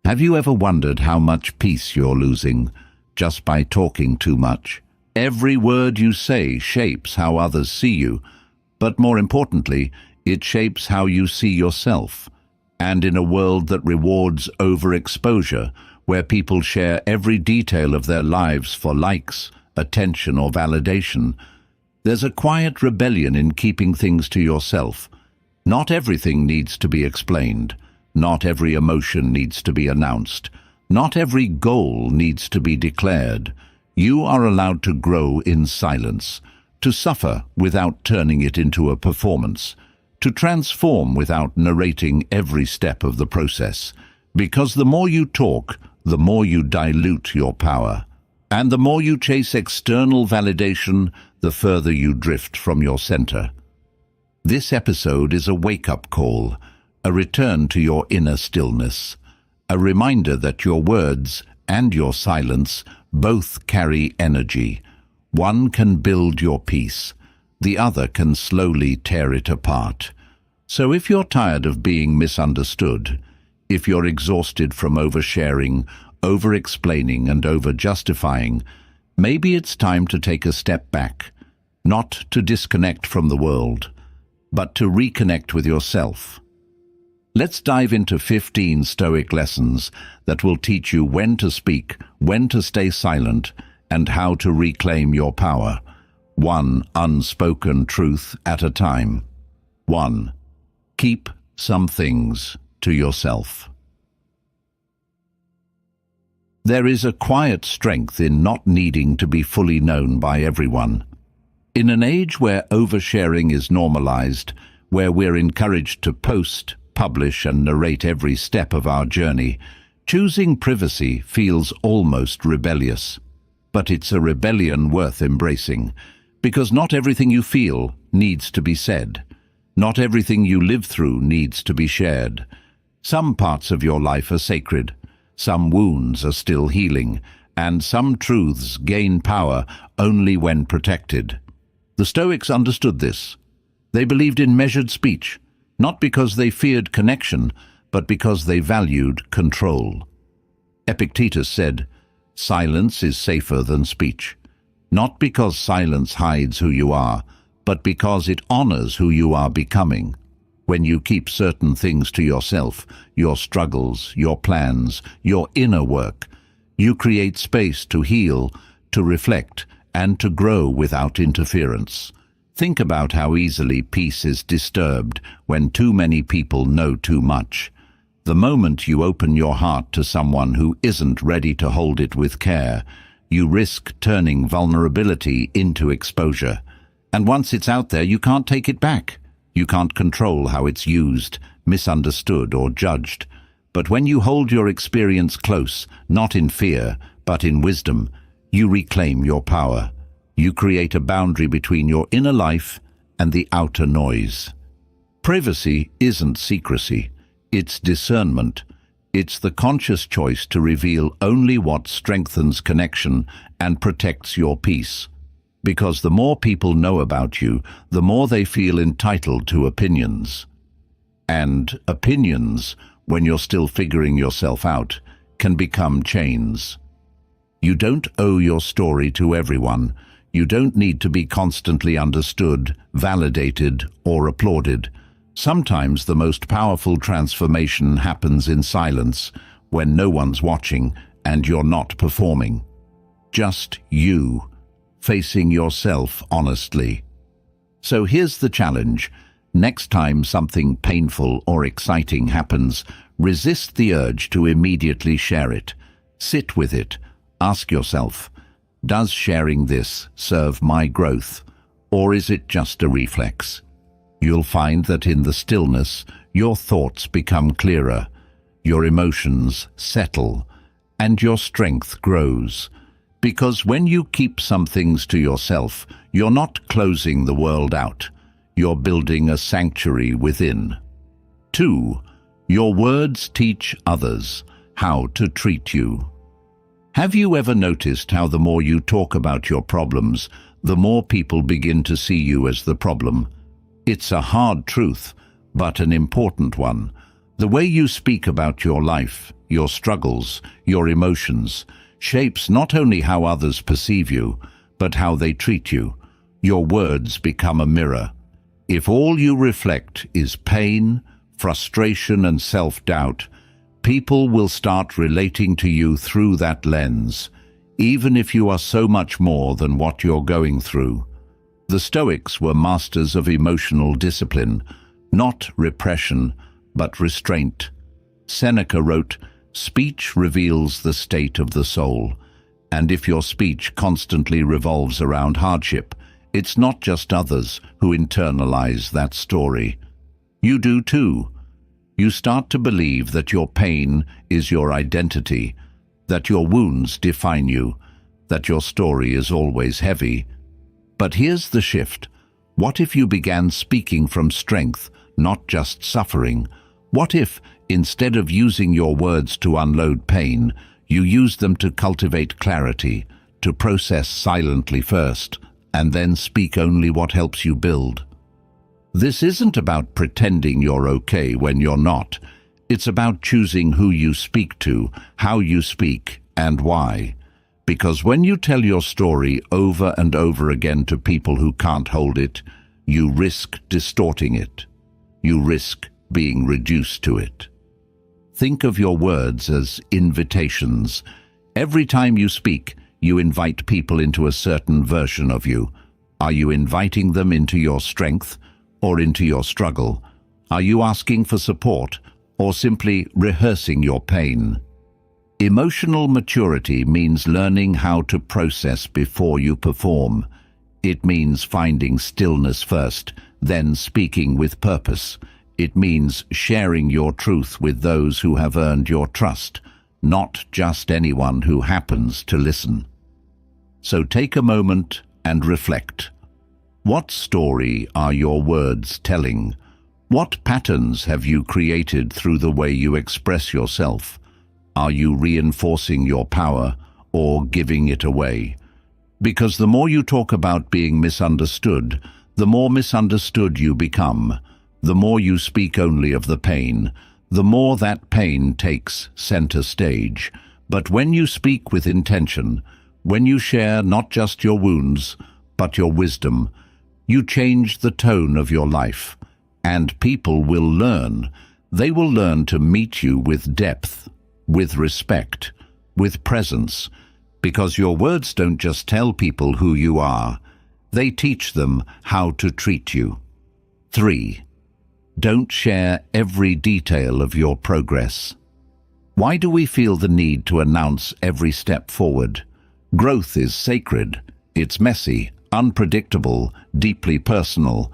Have you ever wondered how much peace you're losing just by talking too much? Every word you say shapes how others see you, but more importantly, it shapes how you see yourself. And in a world that rewards overexposure, where people share every detail of their lives for likes, attention, or validation, there's a quiet rebellion in keeping things to yourself. Not everything needs to be explained. Not every emotion needs to be announced. Not every goal needs to be declared. You are allowed to grow in silence, to suffer without turning it into a performance, to transform without narrating every step of the process. Because the more you talk, the more you dilute your power. And the more you chase external validation, the further you drift from your center. This episode is a wake-up call, a return to your inner stillness, a reminder that your words and your silence both carry energy. One can build your peace, the other can slowly tear it apart. So if you're tired of being misunderstood, if you're exhausted from oversharing, over-explaining and over-justifying, maybe it's time to take a step back, not to disconnect from the world, but to reconnect with yourself. Let's dive into 15 Stoic lessons that will teach you when to speak, when to stay silent, and how to reclaim your power, one unspoken truth at a time. 1. Keep some things to yourself. There is a quiet strength in not needing to be fully known by everyone. In an age where oversharing is normalized, where we're encouraged to post, publish and narrate every step of our journey, choosing privacy feels almost rebellious. But it's a rebellion worth embracing, because not everything you feel needs to be said. Not everything you live through needs to be shared. Some parts of your life are sacred, some wounds are still healing, and some truths gain power only when protected. The Stoics understood this. They believed in measured speech, not because they feared connection, but because they valued control. Epictetus said, "Silence is safer than speech," not because silence hides who you are, but because it honors who you are becoming. When you keep certain things to yourself, your struggles, your plans, your inner work, you create space to heal, to reflect, and to grow without interference. Think about how easily peace is disturbed when too many people know too much. The moment you open your heart to someone who isn't ready to hold it with care, you risk turning vulnerability into exposure. And once it's out there, you can't take it back. You can't control how it's used, misunderstood, or judged. But when you hold your experience close, not in fear, but in wisdom, you reclaim your power. You create a boundary between your inner life and the outer noise. Privacy isn't secrecy, it's discernment. It's the conscious choice to reveal only what strengthens connection and protects your peace. Because the more people know about you, the more they feel entitled to opinions. And opinions, when you're still figuring yourself out, can become chains. You don't owe your story to everyone. You don't need to be constantly understood, validated, or applauded. Sometimes the most powerful transformation happens in silence, when no one's watching and you're not performing. Just you, facing yourself honestly. So here's the challenge. Next time something painful or exciting happens, resist the urge to immediately share it. Sit with it. Ask yourself, does sharing this serve my growth, or is it just a reflex? You'll find that in the stillness, your thoughts become clearer, your emotions settle, and your strength grows. Because when you keep some things to yourself, you're not closing the world out. You're building a sanctuary within. 2. Your words teach others how to treat you. Have you ever noticed how the more you talk about your problems, the more people begin to see you as the problem? It's a hard truth, but an important one. The way you speak about your life, your struggles, your emotions, shapes not only how others perceive you, but how they treat you. Your words become a mirror. If all you reflect is pain, frustration, and self-doubt, people will start relating to you through that lens, even if you are so much more than what you're going through. The Stoics were masters of emotional discipline, not repression, but restraint. Seneca wrote, "Speech reveals the state of the soul," and if your speech constantly revolves around hardship, it's not just others who internalize that story. You do too. You start to believe that your pain is your identity, that your wounds define you, that your story is always heavy. But here's the shift. What if you began speaking from strength, not just suffering? What if, instead of using your words to unload pain, you use them to cultivate clarity, to process silently first, and then speak only what helps you build? This isn't about pretending you're okay when you're not. It's about choosing who you speak to, how you speak, and why. Because when you tell your story over and over again to people who can't hold it, you risk distorting it. You risk being reduced to it. Think of your words as invitations. Every time you speak, you invite people into a certain version of you. Are you inviting them into your strength or into your struggle? Are you asking for support or simply rehearsing your pain? Emotional maturity means learning how to process before you perform. It means finding stillness first, then speaking with purpose. It means sharing your truth with those who have earned your trust, not just anyone who happens to listen. So take a moment and reflect. What story are your words telling? What patterns have you created through the way you express yourself? Are you reinforcing your power or giving it away? Because the more you talk about being misunderstood, the more misunderstood you become. The more you speak only of the pain, the more that pain takes center stage. But when you speak with intention, when you share not just your wounds, but your wisdom, you change the tone of your life. And people will learn. They will learn to meet you with depth, with respect, with presence, because your words don't just tell people who you are, they teach them how to treat you. 3. Don't share every detail of your progress. Why do we feel the need to announce every step forward? Growth is sacred. It's messy, unpredictable, deeply personal,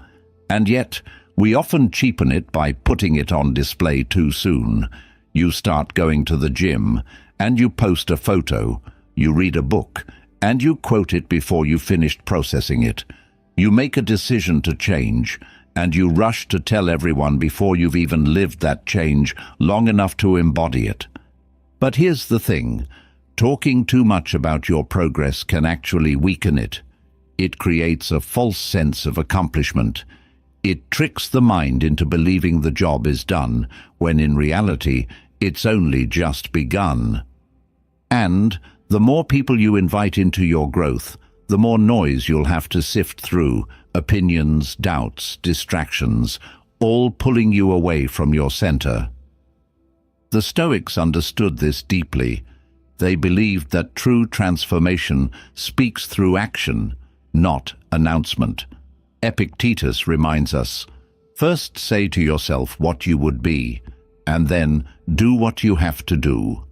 and yet we often cheapen it by putting it on display too soon. You start going to the gym, and you post a photo, you read a book, and you quote it before you finished processing it. You make a decision to change, and you rush to tell everyone before you've even lived that change long enough to embody it. But here's the thing. Talking too much about your progress can actually weaken it. It creates a false sense of accomplishment. It tricks the mind into believing the job is done, when in reality, it's only just begun. And the more people you invite into your growth, the more noise you'll have to sift through, opinions, doubts, distractions, all pulling you away from your center. The Stoics understood this deeply. They believed that true transformation speaks through action, not announcement. Epictetus reminds us, first say to yourself what you would be, and then do what you have to do.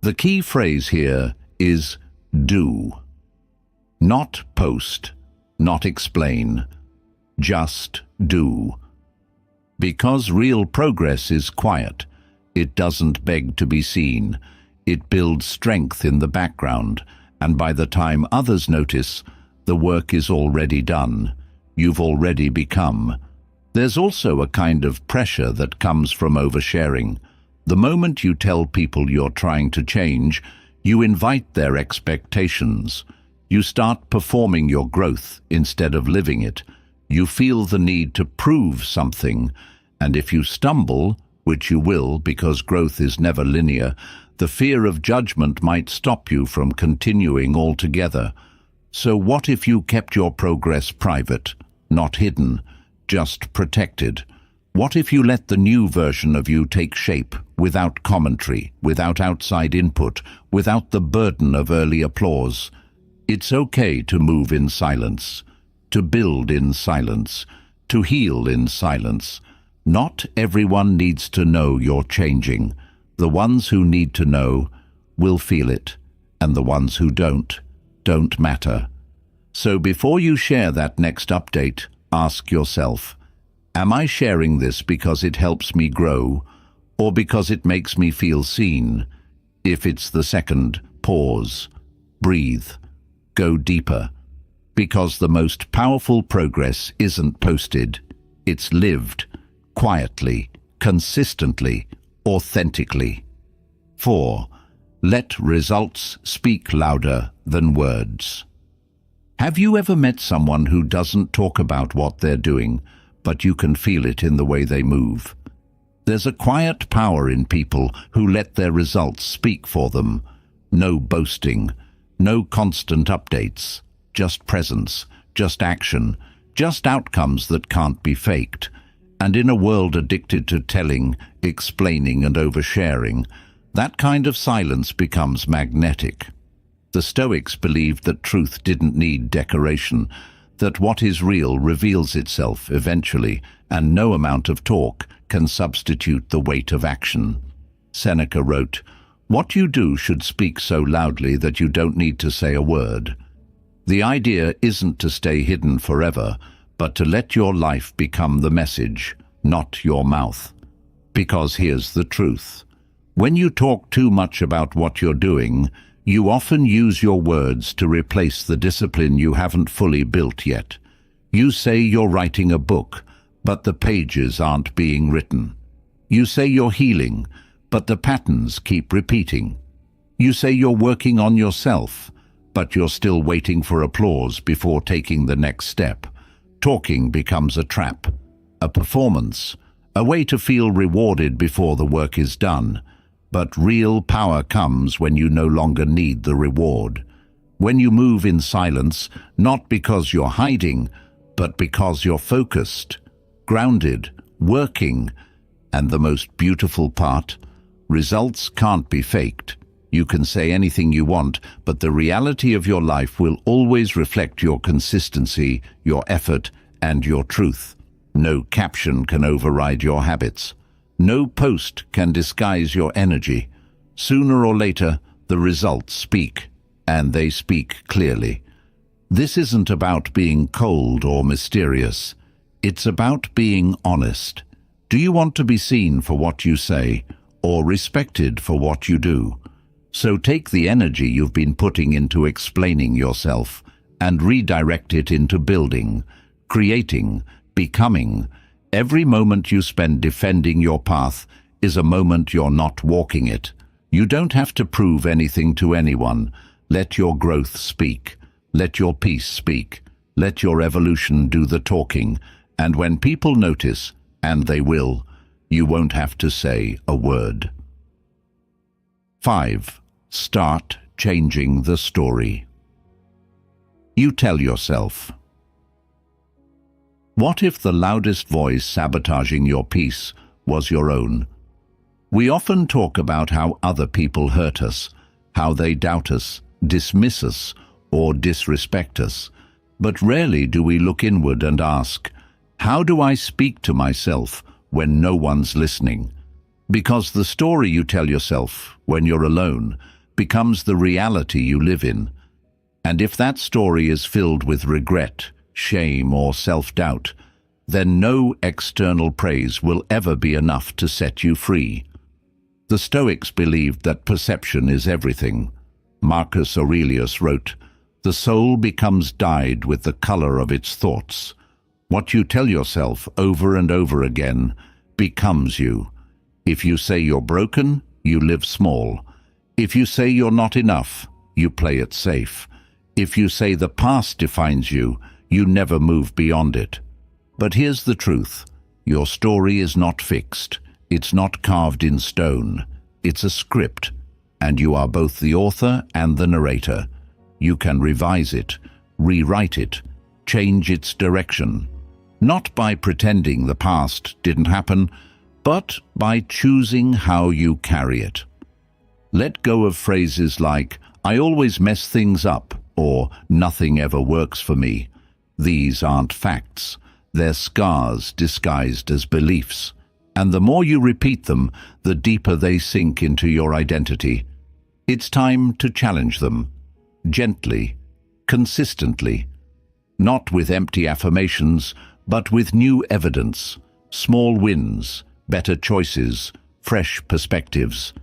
The key phrase here is do. Not post, not explain, just do. Because real progress is quiet. It doesn't beg to be seen. It builds strength in the background, and by the time others notice, the work is already done. You've already become. There's also a kind of pressure that comes from oversharing. The moment you tell people you're trying to change, you invite their expectations. You start performing your growth instead of living it. You feel the need to prove something, and if you stumble, which you will because growth is never linear, the fear of judgment might stop you from continuing altogether. So what if you kept your progress private, not hidden, just protected? What if you let the new version of you take shape, without commentary, without outside input, without the burden of early applause? It's okay to move in silence, to build in silence, to heal in silence. Not everyone needs to know you're changing. The ones who need to know will feel it, and the ones who don't matter. So before you share that next update, ask yourself, am I sharing this because it helps me grow, or because it makes me feel seen? If it's the second, pause, breathe, go deeper. Because the most powerful progress isn't posted, it's lived, quietly, consistently, authentically. 4. Let results speak louder than words. Have you ever met someone who doesn't talk about what they're doing, but you can feel it in the way they move? There's a quiet power in people who let their results speak for them. No boasting, no constant updates, just presence, just action, just outcomes that can't be faked. And in a world addicted to telling, explaining, and oversharing, that kind of silence becomes magnetic. The Stoics believed that truth didn't need decoration, that what is real reveals itself eventually, and no amount of talk can substitute the weight of action. Seneca wrote, "What you do should speak so loudly that you don't need to say a word." The idea isn't to stay hidden forever, but to let your life become the message, not your mouth. Because here's the truth. When you talk too much about what you're doing, you often use your words to replace the discipline you haven't fully built yet. You say you're writing a book, but the pages aren't being written. You say you're healing, but the patterns keep repeating. You say you're working on yourself, but you're still waiting for applause before taking the next step. Talking becomes a trap, a performance, a way to feel rewarded before the work is done. But real power comes when you no longer need the reward. When you move in silence, not because you're hiding, but because you're focused, grounded, working. And the most beautiful part, results can't be faked. You can say anything you want, but the reality of your life will always reflect your consistency, your effort, and your truth. No caption can override your habits. No post can disguise your energy. Sooner or later, the results speak, and they speak clearly. This isn't about being cold or mysterious. It's about being honest. Do you want to be seen for what you say, or respected for what you do? So take the energy you've been putting into explaining yourself and redirect it into building, creating, becoming. Every moment you spend defending your path is a moment you're not walking it. You don't have to prove anything to anyone. Let your growth speak. Let your peace speak. Let your evolution do the talking. And when people notice, and they will, you won't have to say a word. 5. Start changing the story. You tell yourself, what if the loudest voice sabotaging your peace was your own? We often talk about how other people hurt us, how they doubt us, dismiss us, or disrespect us. But rarely do we look inward and ask, how do I speak to myself when no one's listening? Because the story you tell yourself when you're alone becomes the reality you live in. And if that story is filled with regret, shame, or self-doubt, then no external praise will ever be enough to set you free. The Stoics believed that perception is everything. Marcus Aurelius wrote, "The soul becomes dyed with the color of its thoughts." What you tell yourself over and over again becomes you. If you say you're broken, you live small. If you say you're not enough, you play it safe. If you say the past defines you, you never move beyond it. But here's the truth. Your story is not fixed. It's not carved in stone. It's a script, and you are both the author and the narrator. You can revise it, rewrite it, change its direction. Not by pretending the past didn't happen, but by choosing how you carry it. Let go of phrases like, "I always mess things up," or "nothing ever works for me." These aren't facts. They're scars disguised as beliefs. And the more you repeat them, the deeper they sink into your identity. It's time to challenge them. Gently, consistently. Not with empty affirmations, but with new evidence, small wins, better choices, fresh perspectives.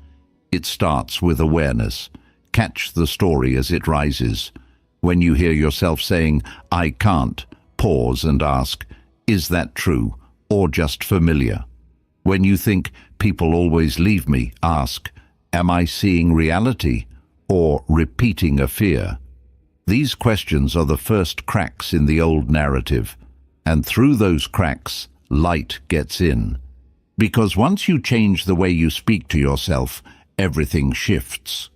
It starts with awareness. Catch the story as it rises. When you hear yourself saying, "I can't," pause and ask, "Is that true or just familiar?" When you think, "People always leave me," ask, "Am I seeing reality or repeating a fear?" These questions are the first cracks in the old narrative, and through those cracks, light gets in. Because once you change the way you speak to yourself, everything shifts.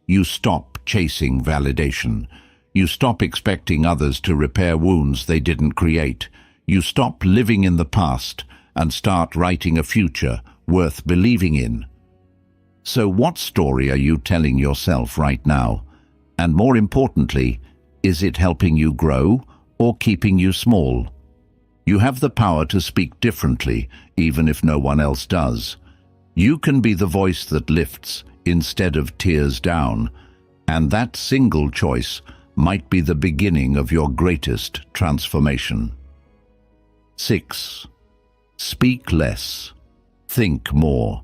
You stop chasing validation. You stop expecting others to repair wounds they didn't create. You stop living in the past and start writing a future worth believing in. So what story are you telling yourself right now? And more importantly, is it helping you grow or keeping you small? You have the power to speak differently, even if no one else does. You can be the voice that lifts instead of tears down, and that single choice might be the beginning of your greatest transformation. 6. Speak less. Think more.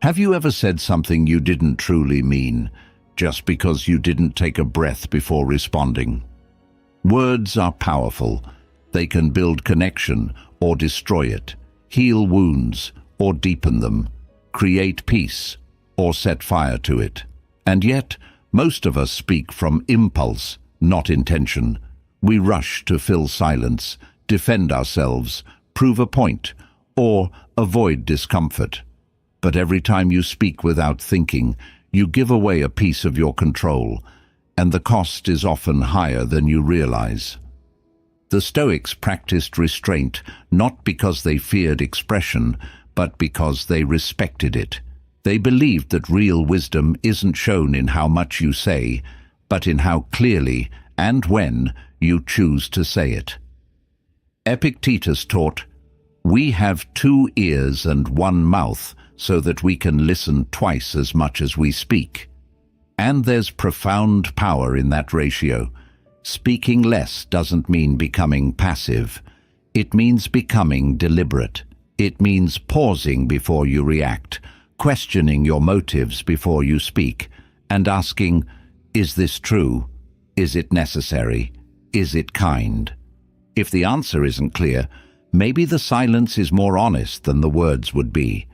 Have you ever said something you didn't truly mean, just because you didn't take a breath before responding? Words are powerful. They can build connection or destroy it, heal wounds or deepen them, create peace or set fire to it. And yet, most of us speak from impulse, not intention. We rush to fill silence, defend ourselves, prove a point, or avoid discomfort. But every time you speak without thinking, you give away a piece of your control, and the cost is often higher than you realize. The Stoics practiced restraint not because they feared expression, but because they respected it. They believed that real wisdom isn't shown in how much you say, but in how clearly and when you choose to say it. Epictetus taught, "We have 2 ears and 1 mouth so that we can listen twice as much as we speak." And there's profound power in that ratio. Speaking less doesn't mean becoming passive. It means becoming deliberate. It means pausing before you react, questioning your motives before you speak, and asking, "Is this true? Is it necessary? Is it kind?" If the answer isn't clear, maybe the silence is more honest than the words would be.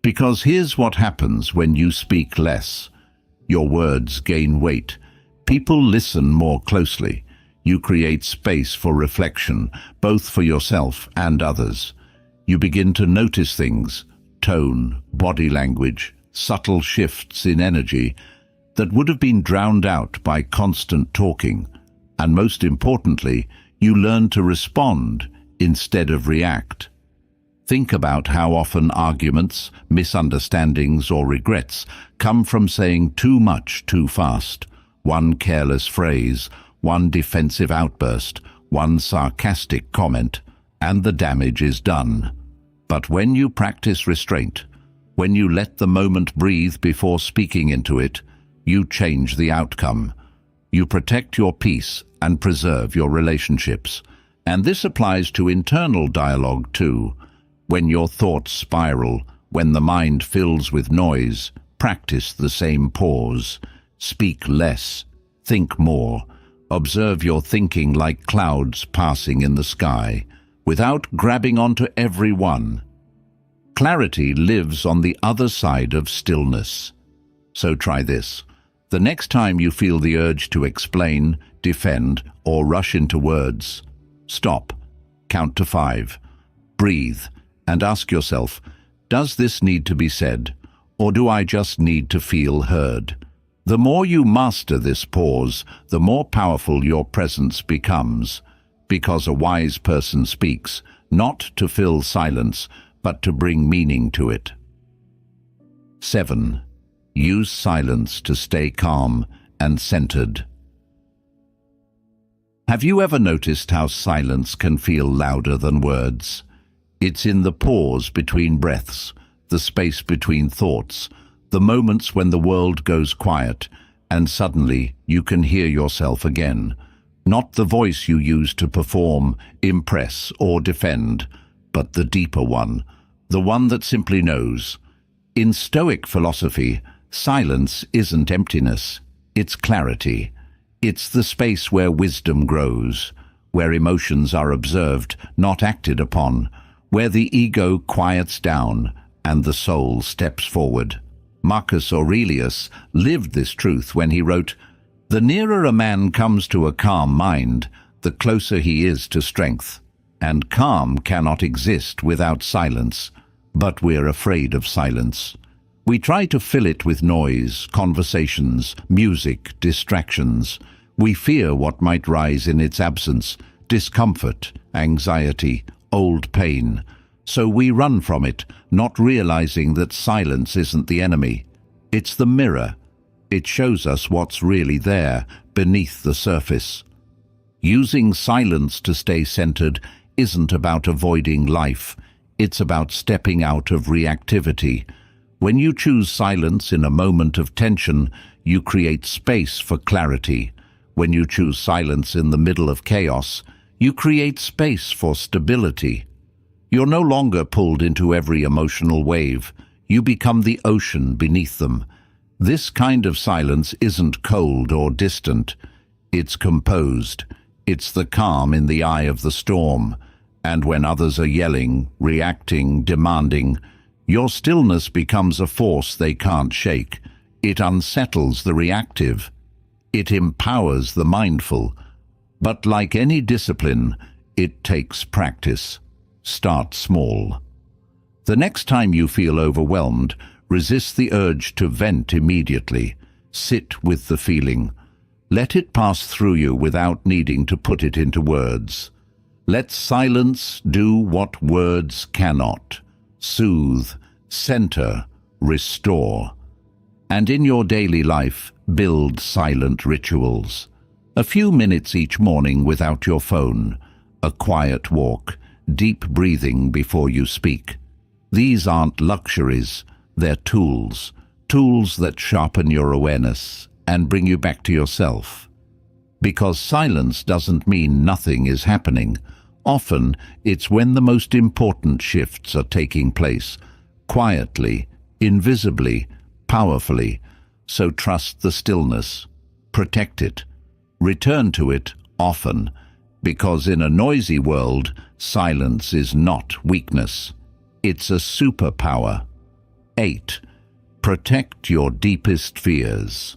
Because here's what happens when you speak less. Your words gain weight. People listen more closely. You create space for reflection, both for yourself and others. You begin to notice things, tone, body language, subtle shifts in energy that would have been drowned out by constant talking. And most importantly, you learn to respond instead of react. Think about how often arguments, misunderstandings, or regrets come from saying too much too fast. One careless phrase, one defensive outburst, one sarcastic comment, and the damage is done. But when you practice restraint, when you let the moment breathe before speaking into it, you change the outcome. You protect your peace and preserve your relationships. And this applies to internal dialogue too. When your thoughts spiral, when the mind fills with noise, practice the same pause. Speak less, think more. Observe your thinking like clouds passing in the sky, without grabbing onto every one. Clarity lives on the other side of stillness. So try this. The next time you feel the urge to explain, defend, or rush into words, stop, count to 5, breathe, and ask yourself, Does this need to be said, or do I just need to feel heard? The more you master this pause, the more powerful your presence becomes, because a wise person speaks, not to fill silence, but to bring meaning to it. 7. Use silence to stay calm and centered. Have you ever noticed how silence can feel louder than words? It's in the pause between breaths, the space between thoughts, the moments when the world goes quiet, and suddenly you can hear yourself again. Not the voice you use to perform, impress, or defend, but the deeper one, the one that simply knows. In Stoic philosophy, silence isn't emptiness, it's clarity. It's the space where wisdom grows, where emotions are observed, not acted upon, where the ego quiets down and the soul steps forward. Marcus Aurelius lived this truth when he wrote, "The nearer a man comes to a calm mind, the closer he is to strength. And calm cannot exist without silence, but we're afraid of silence. We try to fill it with noise, conversations, music, distractions. We fear what might rise in its absence, discomfort, anxiety, old pain. So we run from it, not realizing that silence isn't the enemy. It's the mirror. It shows us what's really there, beneath the surface. Using silence to stay centered isn't about avoiding life. It's about stepping out of reactivity. When you choose silence in a moment of tension, you create space for clarity. When you choose silence in the middle of chaos, you create space for stability. You're no longer pulled into every emotional wave. You become the ocean beneath them. This kind of silence isn't cold or distant. It's composed. It's the calm in the eye of the storm. And when others are yelling, reacting, demanding, your stillness becomes a force they can't shake. It unsettles the reactive. It empowers the mindful. But like any discipline, it takes practice. Start small. The next time you feel overwhelmed, resist the urge to vent immediately. Sit with the feeling. Let it pass through you without needing to put it into words. Let silence do what words cannot. Soothe, center, restore. And in your daily life, build silent rituals. A few minutes each morning without your phone. A quiet walk. Deep breathing before you speak. These aren't luxuries, they're tools. Tools that sharpen your awareness and bring you back to yourself. Because silence doesn't mean nothing is happening. Often, it's when the most important shifts are taking place. Quietly, invisibly, powerfully. So trust the stillness. Protect it. Return to it often. Because in a noisy world, silence is not weakness. It's a superpower. 8. Protect your deepest fears.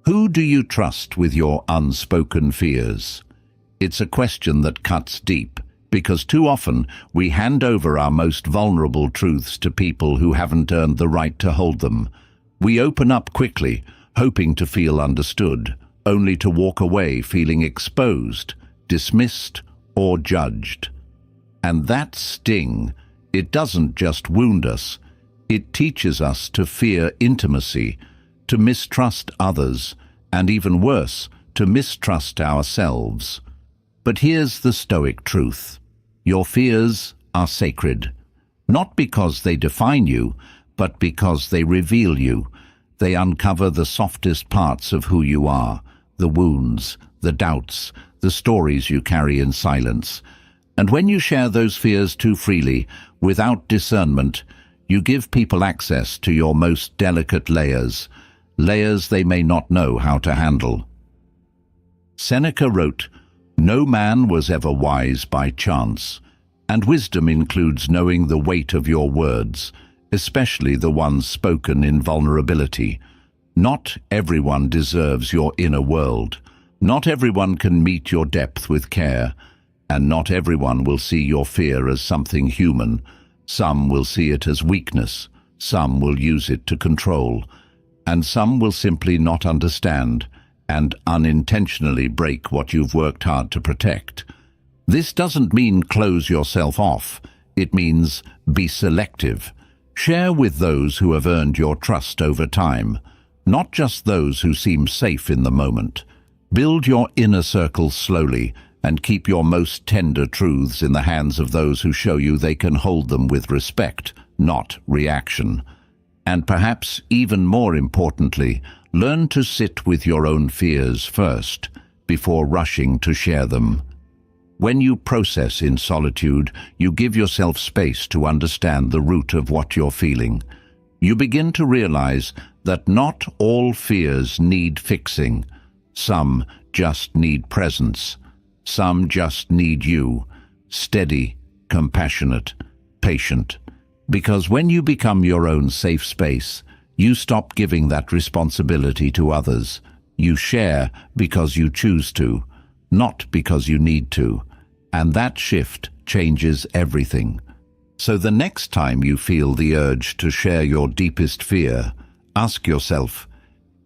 Who do you trust with your unspoken fears? It's a question that cuts deep, because too often we hand over our most vulnerable truths to people who haven't earned the right to hold them. We open up quickly, hoping to feel understood, only to walk away feeling exposed, dismissed, or judged. And that sting, it doesn't just wound us, it teaches us to fear intimacy, to mistrust others, and even worse, to mistrust ourselves. But here's the Stoic truth. Your fears are sacred, not because they define you, but because they reveal you. They uncover the softest parts of who you are, the wounds, the doubts, the stories you carry in silence. And when you share those fears too freely, without discernment, you give people access to your most delicate layers, layers they may not know how to handle. Seneca wrote, "No man was ever wise by chance," and wisdom includes knowing the weight of your words, especially the ones spoken in vulnerability. Not everyone deserves your inner world. Not everyone can meet your depth with care, and not everyone will see your fear as something human. Some will see it as weakness, some will use it to control, and some will simply not understand and unintentionally break what you've worked hard to protect. This doesn't mean close yourself off. It means be selective. Share with those who have earned your trust over time, not just those who seem safe in the moment. Build your inner circle slowly and keep your most tender truths in the hands of those who show you they can hold them with respect, not reaction. And perhaps even more importantly, learn to sit with your own fears first, before rushing to share them. When you process in solitude, you give yourself space to understand the root of what you're feeling. You begin to realize that not all fears need fixing. Some just need presence. Some just need you, steady, compassionate, patient. Because when you become your own safe space, you stop giving that responsibility to others. You share because you choose to, not because you need to. And that shift changes everything. So the next time you feel the urge to share your deepest fear, ask yourself,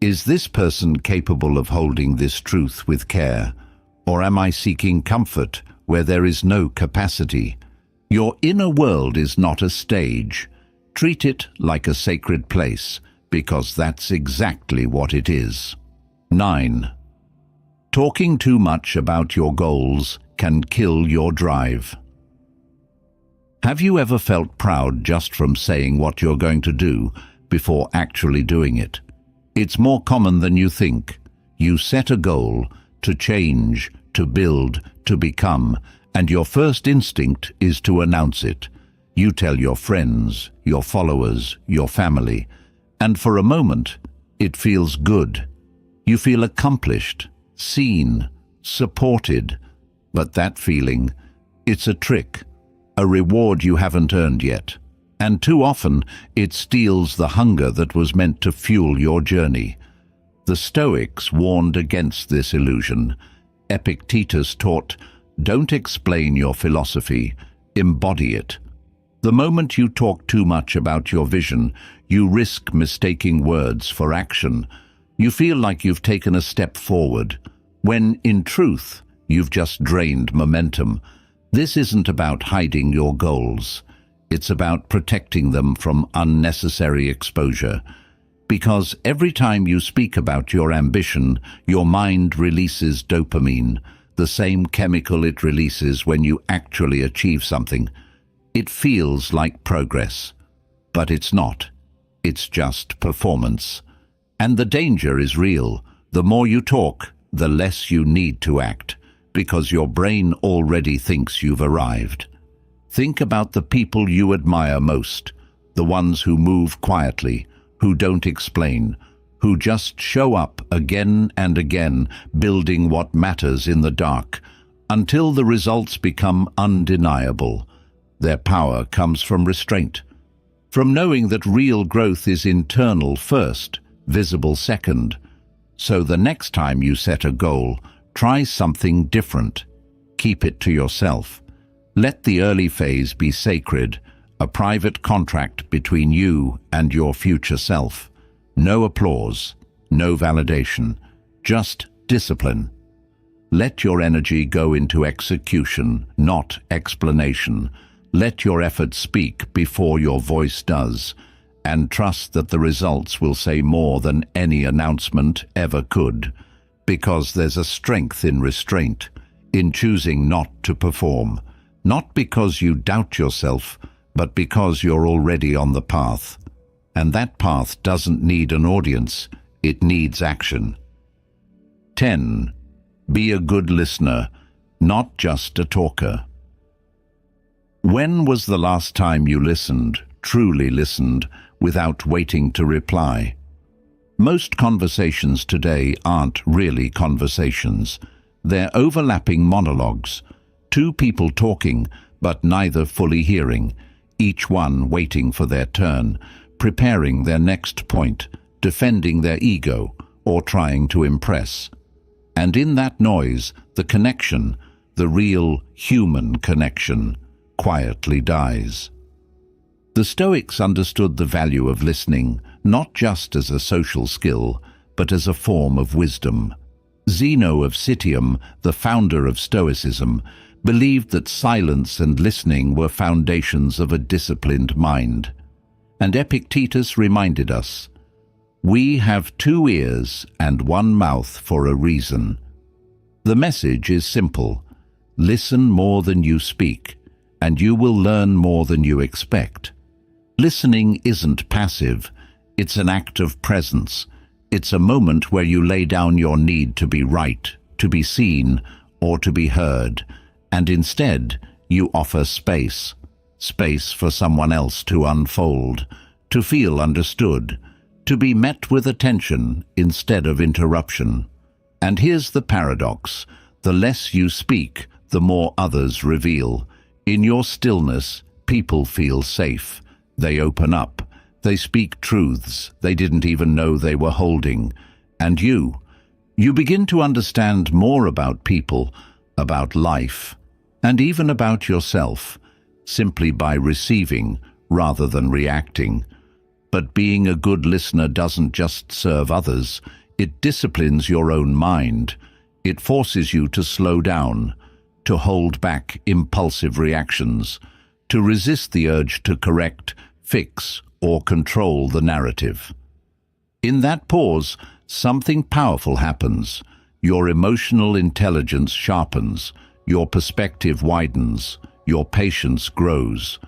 is this person capable of holding this truth with care? Or am I seeking comfort where there is no capacity? Your inner world is not a stage. Treat it like a sacred place, because that's exactly what it is. 9. Talking too much about your goals can kill your drive. Have you ever felt proud just from saying what you're going to do before actually doing it? It's more common than you think. You set a goal to change, to build, to become, and your first instinct is to announce it. You tell your friends, your followers, your family, and for a moment, it feels good. You feel accomplished, seen, supported, but that feeling, it's a trick, a reward you haven't earned yet. And too often, it steals the hunger that was meant to fuel your journey. The Stoics warned against this illusion. Epictetus taught, don't explain your philosophy, embody it. The moment you talk too much about your vision, you risk mistaking words for action. You feel like you've taken a step forward, when in truth, you've just drained momentum. This isn't about hiding your goals. It's about protecting them from unnecessary exposure. Because every time you speak about your ambition, your mind releases dopamine, the same chemical it releases when you actually achieve something. It feels like progress, but it's not. It's just performance. And the danger is real. The more you talk, the less you need to act, because your brain already thinks you've arrived. Think about the people you admire most, the ones who move quietly, who don't explain, who just show up again and again, building what matters in the dark, until the results become undeniable. Their power comes from restraint, from knowing that real growth is internal first, visible second. So the next time you set a goal, try something different. Keep it to yourself. Let the early phase be sacred, a private contract between you and your future self. No applause, no validation, just discipline. Let your energy go into execution, not explanation. Let your effort speak before your voice does, and trust that the results will say more than any announcement ever could, because there's a strength in restraint, in choosing not to perform, not because you doubt yourself, but because you're already on the path. And that path doesn't need an audience, it needs action. 10. Be a good listener, not just a talker. When was the last time you listened, truly listened, without waiting to reply? Most conversations today aren't really conversations. They're overlapping monologues, two people talking, but neither fully hearing, each one waiting for their turn, preparing their next point, defending their ego, or trying to impress. And in that noise, the connection, the real human connection, quietly dies. The Stoics understood the value of listening, not just as a social skill, but as a form of wisdom. Zeno of Citium, the founder of Stoicism, believed that silence and listening were foundations of a disciplined mind. And Epictetus reminded us, "We have 2 ears and 1 mouth for a reason." The message is simple: listen more than you speak, and you will learn more than you expect. Listening isn't passive, it's an act of presence. It's a moment where you lay down your need to be right, to be seen, or to be heard, and instead you offer space. Space for someone else to unfold, to feel understood, to be met with attention instead of interruption. And here's the paradox: the less you speak, the more others reveal. In your stillness, people feel safe. They open up. They speak truths they didn't even know they were holding. And you begin to understand more about people, about life, and even about yourself, simply by receiving rather than reacting. But being a good listener doesn't just serve others, it disciplines your own mind. It forces you to slow down, to hold back impulsive reactions, to resist the urge to correct, fix, or control the narrative. In that pause, something powerful happens. Your emotional intelligence sharpens, your perspective widens, your patience grows.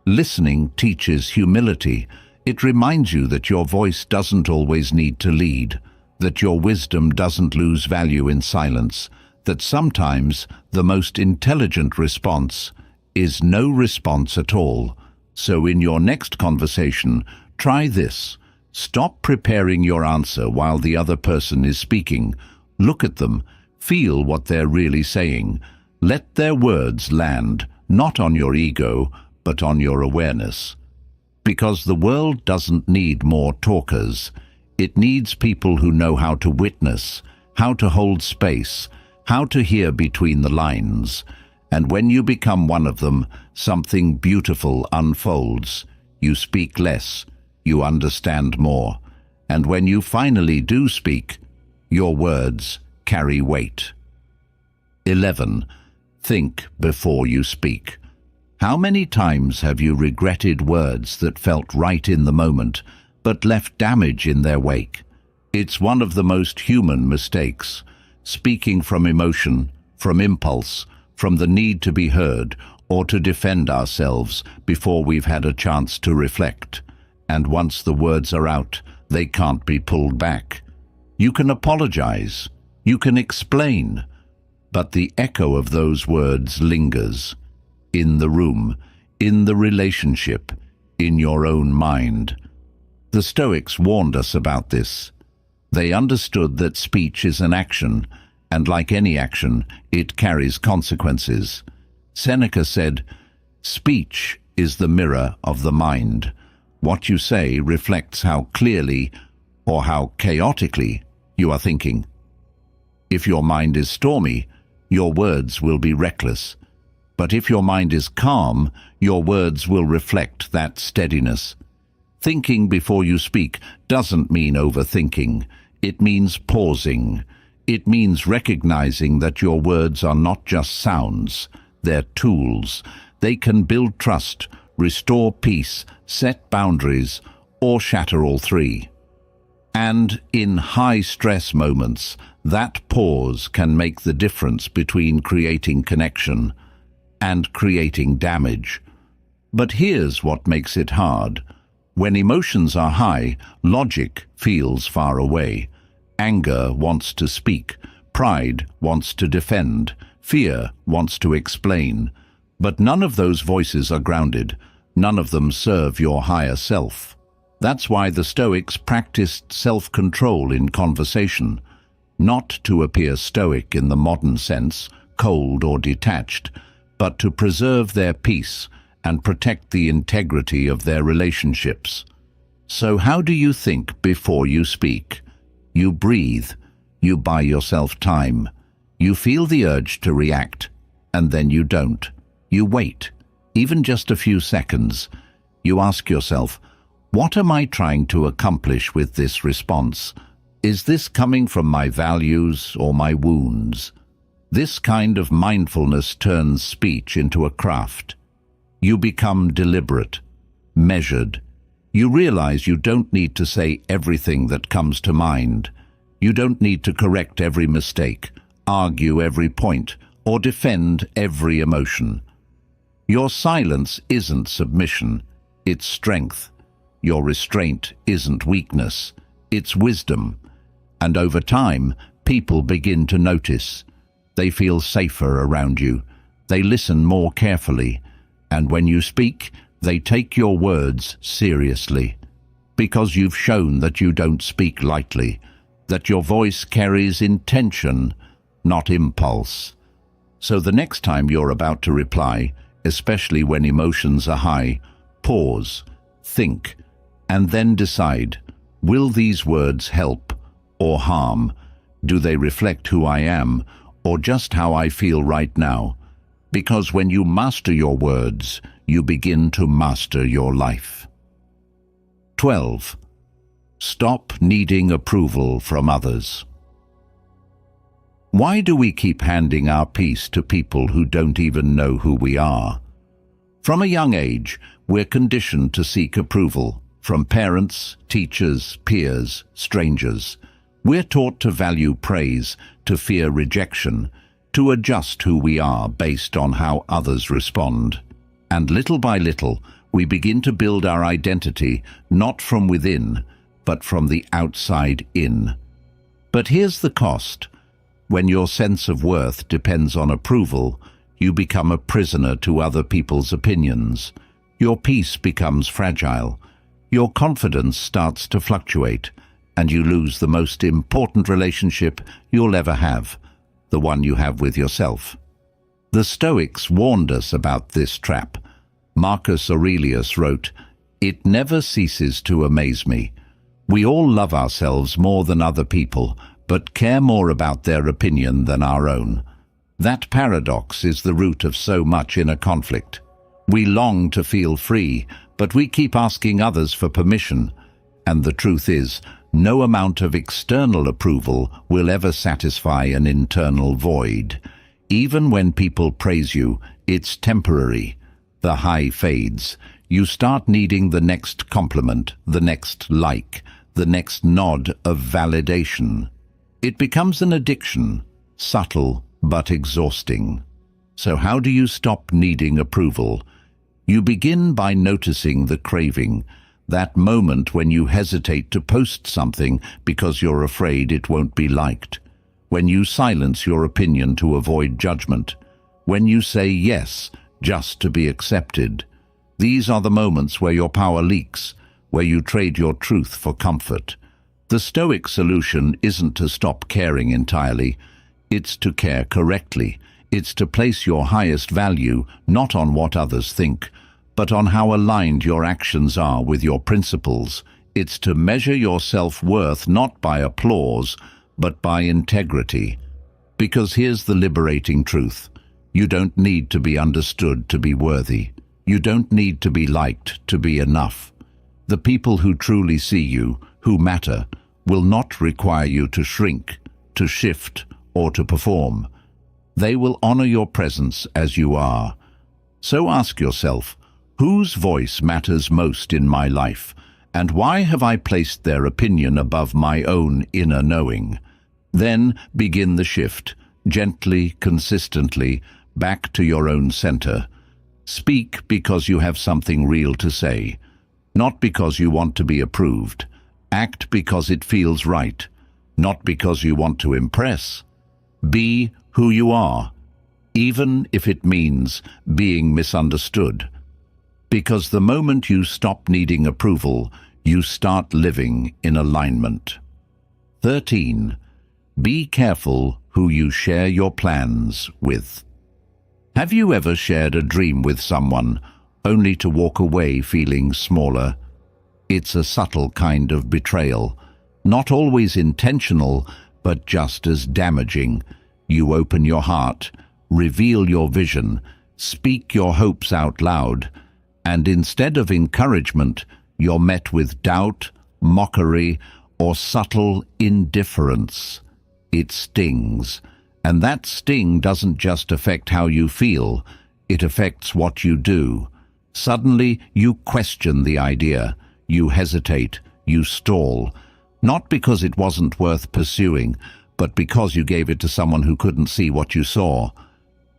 Listening teaches humility. It reminds you that your voice doesn't always need to lead, that your wisdom doesn't lose value in silence, that sometimes the most intelligent response is no response at all. So in your next conversation, try this. Stop preparing your answer while the other person is speaking. Look at them. Feel what they're really saying. Let their words land, not on your ego, but on your awareness. Because the world doesn't need more talkers. It needs people who know how to witness, how to hold space, how to hear between the lines. And when you become one of them, something beautiful unfolds. You speak less, you understand more. And when you finally do speak, your words carry weight. 11. Think before you speak. How many times have you regretted words that felt right in the moment, but left damage in their wake? It's one of the most human mistakes. Speaking from emotion, from impulse, from the need to be heard or to defend ourselves before we've had a chance to reflect. And once the words are out, they can't be pulled back. You can apologize, you can explain, but the echo of those words lingers in the room, in the relationship, in your own mind. The Stoics warned us about this. They understood that speech is an action, and like any action, it carries consequences. Seneca said, "Speech is the mirror of the mind. What you say reflects how clearly or how chaotically you are thinking. If your mind is stormy, your words will be reckless. But if your mind is calm, your words will reflect that steadiness." Thinking before you speak doesn't mean overthinking. It means pausing. It means recognizing that your words are not just sounds, they're tools. They can build trust, restore peace, set boundaries, or shatter all 3. And in high-stress moments, that pause can make the difference between creating connection and creating damage. But here's what makes it hard. When emotions are high, logic feels far away. Anger wants to speak, pride wants to defend, fear wants to explain. But none of those voices are grounded. None of them serve your higher self. That's why the Stoics practiced self-control in conversation, not to appear stoic in the modern sense, cold or detached, but to preserve their peace and protect the integrity of their relationships. So how do you think before you speak? You breathe, you buy yourself time, you feel the urge to react, and then you don't. You wait, even just a few seconds. You ask yourself, what am I trying to accomplish with this response? Is this coming from my values or my wounds? This kind of mindfulness turns speech into a craft. You become deliberate, measured. You realize you don't need to say everything that comes to mind. You don't need to correct every mistake, argue every point, or defend every emotion. Your silence isn't submission, it's strength. Your restraint isn't weakness, it's wisdom. And over time, people begin to notice. They feel safer around you. They listen more carefully. And when you speak, they take your words seriously. Because you've shown that you don't speak lightly, that your voice carries intention, not impulse. So the next time you're about to reply, especially when emotions are high, pause, think, and then decide, will these words help or harm? Do they reflect who I am or just how I feel right now? Because when you master your words, you begin to master your life. 12. Stop needing approval from others. Why do we keep handing our peace to people who don't even know who we are? From a young age, we're conditioned to seek approval from parents, teachers, peers, strangers. We're taught to value praise, to fear rejection, to adjust who we are based on how others respond. And little by little, we begin to build our identity not from within, but from the outside in. But here's the cost. When your sense of worth depends on approval, you become a prisoner to other people's opinions. Your peace becomes fragile. Your confidence starts to fluctuate, and you lose the most important relationship you'll ever have, the one you have with yourself. The Stoics warned us about this trap. Marcus Aurelius wrote, "It never ceases to amaze me. We all love ourselves more than other people, but care more about their opinion than our own." That paradox is the root of so much inner conflict. We long to feel free, but we keep asking others for permission. And the truth is, no amount of external approval will ever satisfy an internal void. Even when people praise you, it's temporary. The high fades. You start needing the next compliment, the next like, the next nod of validation. It becomes an addiction, subtle but exhausting. So how do you stop needing approval? You begin by noticing the craving, that moment when you hesitate to post something because you're afraid it won't be liked, when you silence your opinion to avoid judgment, when you say yes just to be accepted. These are the moments where your power leaks, where you trade your truth for comfort. The Stoic solution isn't to stop caring entirely. It's to care correctly. It's to place your highest value not on what others think, but on how aligned your actions are with your principles. It's to measure your self-worth not by applause, but by integrity. Because here's the liberating truth. You don't need to be understood to be worthy. You don't need to be liked to be enough. The people who truly see you, who matter, will not require you to shrink, to shift, or to perform. They will honor your presence as you are. So ask yourself, whose voice matters most in my life, and why have I placed their opinion above my own inner knowing? Then begin the shift, gently, consistently, back to your own center. Speak because you have something real to say, not because you want to be approved. Act because it feels right, not because you want to impress. Be who you are, even if it means being misunderstood. Because the moment you stop needing approval, you start living in alignment. 13. Be careful who you share your plans with. Have you ever shared a dream with someone, only to walk away feeling smaller? It's a subtle kind of betrayal, not always intentional, but just as damaging. You open your heart, reveal your vision, speak your hopes out loud, And instead of encouragement, you're met with doubt, mockery, or subtle indifference. It stings. And that sting doesn't just affect how you feel, it affects what you do. Suddenly, you question the idea, you hesitate, you stall, not because it wasn't worth pursuing, but because you gave it to someone who couldn't see what you saw.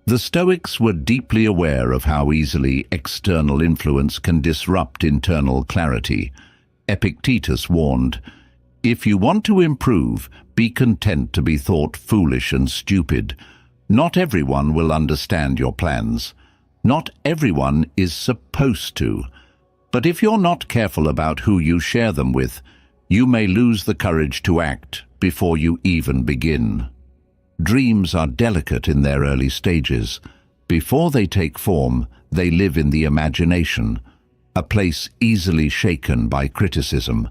The Stoics were deeply aware of how easily external influence can disrupt internal clarity. Epictetus warned, "If you want to improve, be content to be thought foolish and stupid. Not everyone will understand your plans. Not everyone is supposed to. But if you're not careful about who you share them with, you may lose the courage to act before you even begin." Dreams are delicate in their early stages. Before they take form, they live in the imagination, a place easily shaken by criticism.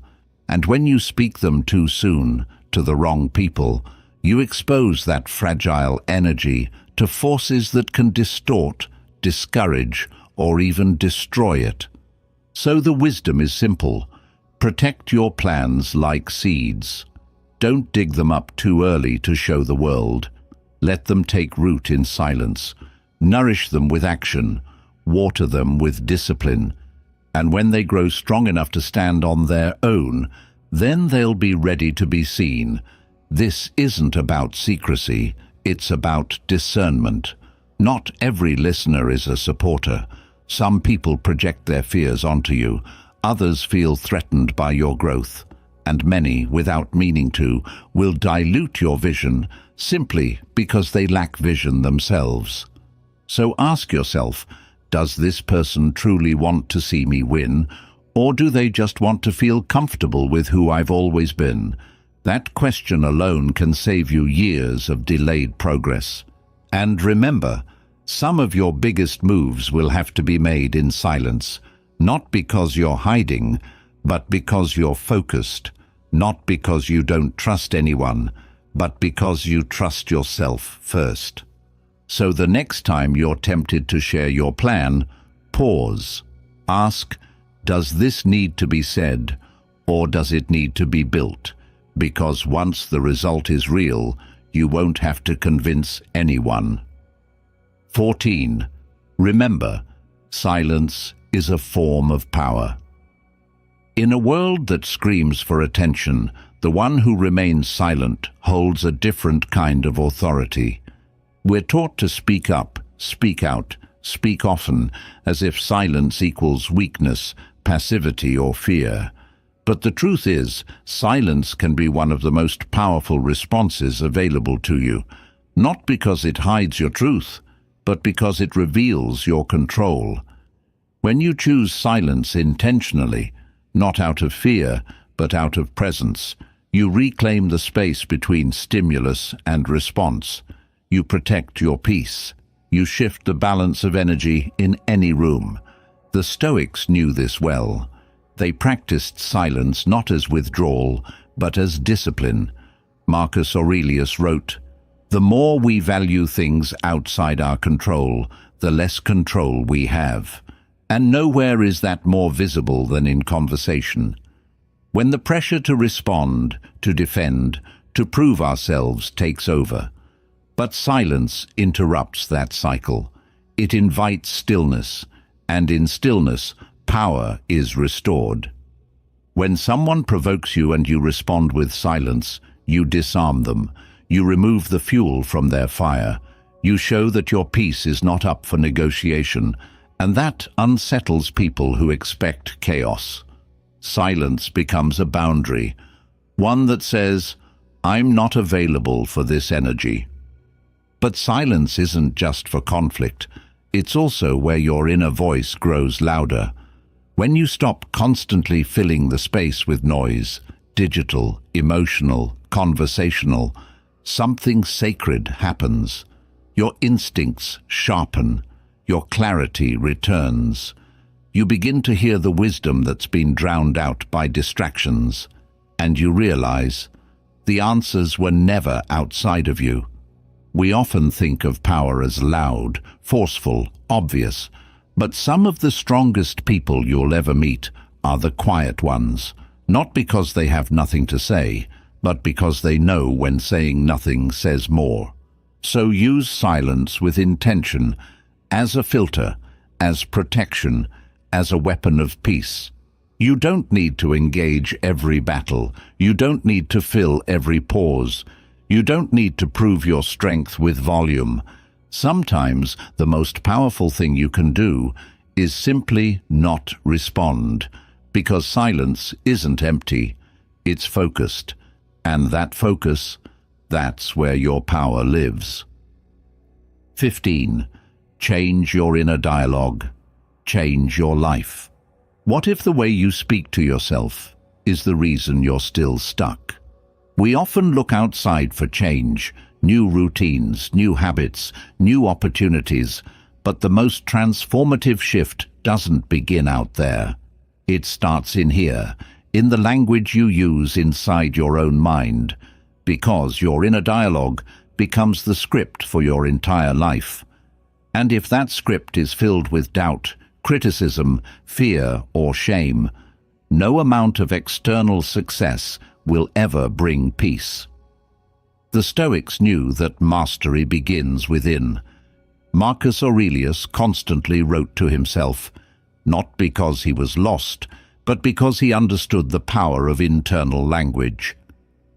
And when you speak them too soon, to the wrong people, you expose that fragile energy to forces that can distort, discourage, or even destroy it. So the wisdom is simple. Protect your plans like seeds. Don't dig them up too early to show the world. Let them take root in silence. Nourish them with action. Water them with discipline. And when they grow strong enough to stand on their own, then they'll be ready to be seen. This isn't about secrecy, it's about discernment. Not every listener is a supporter. Some people project their fears onto you. Others feel threatened by your growth. And many, without meaning to, will dilute your vision simply because they lack vision themselves. So ask yourself, does this person truly want to see me win, or do they just want to feel comfortable with who I've always been? That question alone can save you years of delayed progress. And remember, some of your biggest moves will have to be made in silence, not because you're hiding, but because you're focused. Not because you don't trust anyone, but because you trust yourself first. So the next time you're tempted to share your plan, pause. Ask, does this need to be said, or does it need to be built? Because once the result is real, you won't have to convince anyone. 14. Remember, silence is a form of power. In a world that screams for attention, the one who remains silent holds a different kind of authority. We're taught to speak up, speak out, speak often, as if silence equals weakness, passivity, or fear. But the truth is, silence can be one of the most powerful responses available to you, not because it hides your truth, but because it reveals your control. When you choose silence intentionally, not out of fear, but out of presence, you reclaim the space between stimulus and response. You protect your peace. You shift the balance of energy in any room. The Stoics knew this well. They practiced silence not as withdrawal, but as discipline. Marcus Aurelius wrote, "The more we value things outside our control, the less control we have." And nowhere is that more visible than in conversation. When the pressure to respond, to defend, to prove ourselves takes over. But silence interrupts that cycle. It invites stillness, and in stillness, power is restored. When someone provokes you and you respond with silence, you disarm them. You remove the fuel from their fire. You show that your peace is not up for negotiation, and that unsettles people who expect chaos. Silence becomes a boundary, one that says, "I'm not available for this energy." But silence isn't just for conflict. It's also where your inner voice grows louder. When you stop constantly filling the space with noise, digital, emotional, conversational, something sacred happens. Your instincts sharpen. Your clarity returns. You begin to hear the wisdom that's been drowned out by distractions, and you realize the answers were never outside of you. We often think of power as loud, forceful, obvious, But some of the strongest people you'll ever meet are the quiet ones, not because they have nothing to say, but because they know when saying nothing says more. So use silence with intention, as a filter, as protection, as a weapon of peace. You don't need to engage every battle. You don't need to fill every pause. You don't need to prove your strength with volume. Sometimes the most powerful thing you can do is simply not respond, because silence isn't empty, it's focused. And that focus, that's where your power lives. 15. Change your inner dialogue. Change your life. What if the way you speak to yourself is the reason you're still stuck? We often look outside for change, new routines, new habits, new opportunities, but the most transformative shift doesn't begin out there. It starts in here, in the language you use inside your own mind, because your inner dialogue becomes the script for your entire life. And if that script is filled with doubt, criticism, fear, or shame, no amount of external success will ever bring peace. The Stoics knew that mastery begins within. Marcus Aurelius constantly wrote to himself, not because he was lost, but because he understood the power of internal language.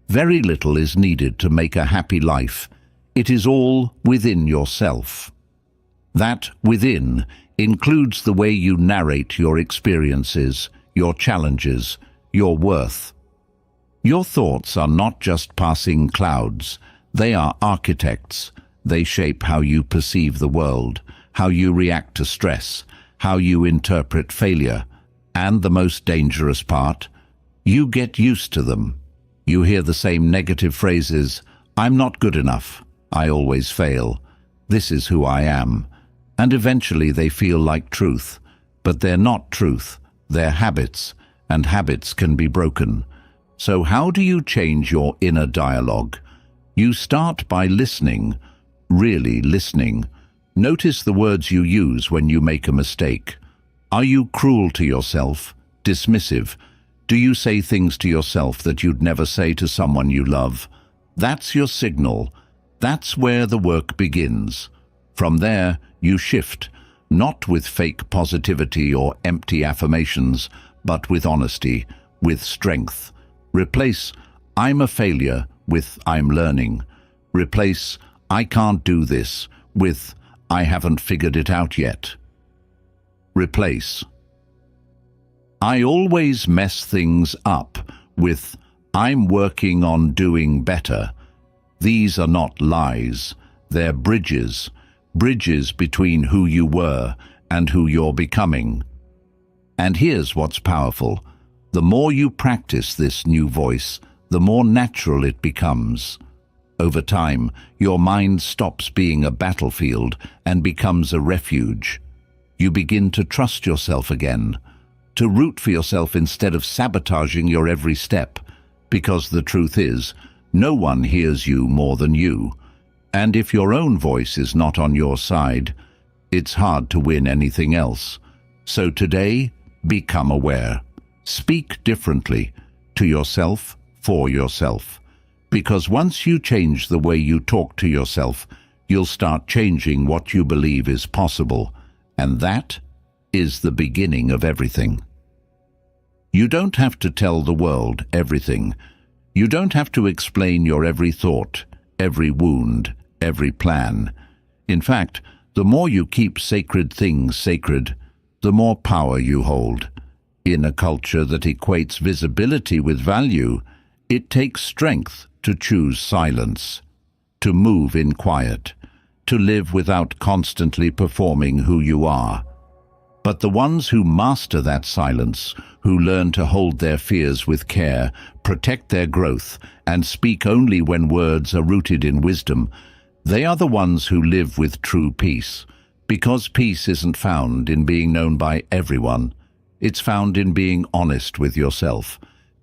Very little is needed to make a happy life. It is all within yourself. That within includes the way you narrate your experiences, your challenges, your worth. Your thoughts are not just passing clouds, they are architects. They shape how you perceive the world, how you react to stress, how you interpret failure. And the most dangerous part, you get used to them. You hear the same negative phrases, "I'm not good enough," "I always fail," "This is who I am." And eventually they feel like truth, but they're not truth, they're habits, and habits can be broken. So how do you change your inner dialogue? You start by listening, really listening. Notice the words you use when you make a mistake. Are you cruel to yourself? Dismissive? Do you say things to yourself that you'd never say to someone you love? That's your signal. That's where the work begins. From there, you shift, not with fake positivity or empty affirmations, but with honesty, with strength. Replace "I'm a failure" with "I'm learning." Replace "I can't do this" with "I haven't figured it out yet." Replace "I always mess things up" with "I'm working on doing better." These are not lies, they're bridges. Bridges between who you were and who you're becoming. And here's what's powerful. The more you practice this new voice, the more natural it becomes. Over time, your mind stops being a battlefield and becomes a refuge. You begin to trust yourself again, to root for yourself instead of sabotaging your every step, because the truth is, no one hears you more than you. And if your own voice is not on your side, it's hard to win anything else. So today, become aware. Speak differently, to yourself, for yourself. Because once you change the way you talk to yourself, you'll start changing what you believe is possible. And that is the beginning of everything. You don't have to tell the world everything. You don't have to explain your every thought, every wound, every plan. In fact, the more you keep sacred things sacred, the more power you hold. In a culture that equates visibility with value, it takes strength to choose silence, to move in quiet, to live without constantly performing who you are. But the ones who master that silence, who learn to hold their fears with care, protect their growth, and speak only when words are rooted in wisdom, they are the ones who live with true peace. Because peace isn't found in being known by everyone. It's found in being honest with yourself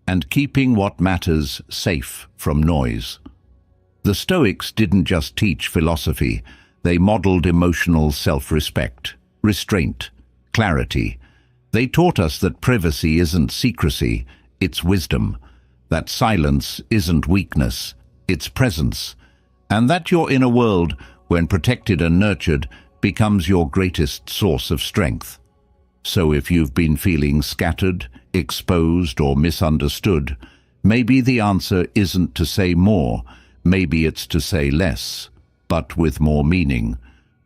and keeping what matters safe from noise. The Stoics didn't just teach philosophy, they modeled emotional self-respect, restraint, clarity. They taught us that privacy isn't secrecy, it's wisdom, that silence isn't weakness, it's presence, and that your inner world, when protected and nurtured, becomes your greatest source of strength. So if you've been feeling scattered, exposed, or misunderstood, maybe the answer isn't to say more, maybe it's to say less, but with more meaning,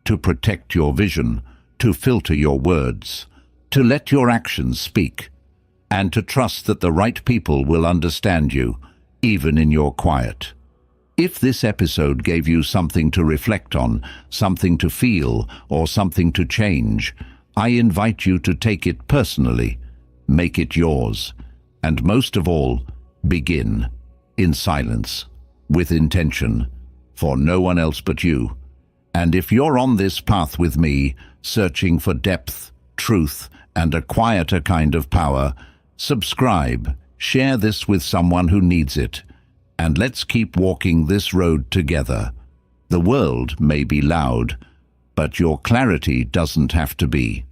to protect your vision, to filter your words, to let your actions speak, and to trust that the right people will understand you, even in your quiet. If this episode gave you something to reflect on, something to feel, or something to change, I invite you to take it personally, make it yours, and most of all, begin, in silence, with intention, for no one else but you. And if you're on this path with me, searching for depth, truth, and a quieter kind of power, subscribe, share this with someone who needs it, and let's keep walking this road together. The world may be loud, but your clarity doesn't have to be.